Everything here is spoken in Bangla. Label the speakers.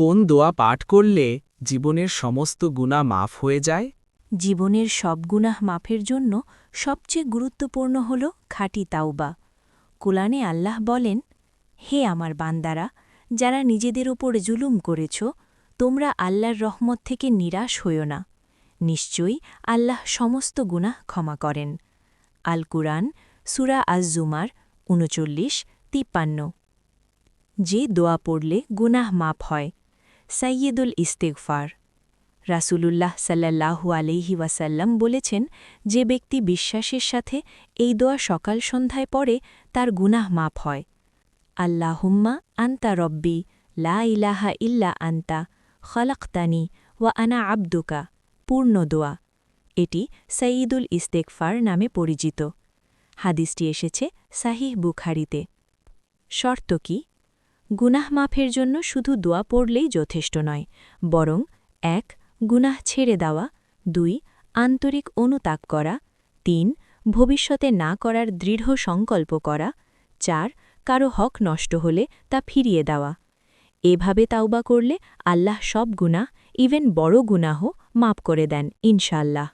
Speaker 1: কোন দোয়া পাঠ করলে জীবনের সমস্ত গুনাহ মাফ হয়ে যায়?
Speaker 2: জীবনের সব গুনাহ মাফের জন্য সবচেয়ে গুরুত্বপূর্ণ হল খাঁটি তাওবা। কোরআনে আল্লাহ বলেন, হে আমার বান্দারা, যারা নিজেদের ওপর জুলুম করেছ, তোমরা আল্লাহর রহমত থেকে নিরাশ হইও না। নিশ্চয়ই আল্লাহ সমস্ত গুনাহ ক্ষমা করেন। আল কুরআন সূরা আজ-জুমার ৩৯-৫৩। যে দোয়া পড়লে গুনাহ মাফ হয়। সাইয়্যিদুল ইস্তিগফার। রাসূলুল্লাহ সাল্লাল্লাহু আলাইহি ওয়াসাল্লাম বলেছেন, যে ব্যক্তি বিশ্বাসের সাথে এই দোয়া সকাল সন্ধ্যায় পড়ে তার গুনাহ মাফ হয়। আল্লাহুম্মা আনতা রব্বি লা ইলাহা ইল্লা আনতা খলাকতানি ওয়া আনা আবদুকা। পূর্ণ দোয়া। এটি সাইয়্যিদুল ইস্তিগফার নামে পরিচিত। হাদিসটি এসেছে সাহিহ বুখারীতে। শর্ত কি? গুনাহ মাফের জন্য শুধু দোয়া পড়লেই যথেষ্ট নয়, বরং ১. গুনাহ ছেড়ে দেওয়া, ২. আন্তরিক অনুতাপ করা, ৩. ভবিষ্যতে না করার দৃঢ় সংকল্প করা, ৪. কারো হক নষ্ট হলে তা ফিরিয়ে দেওয়া। এভাবে তাওবা করলে আল্লাহ সব গুনাহ, ইভেন বড় গুনাহও মাফ করে দেন ইনশাআল্লাহ।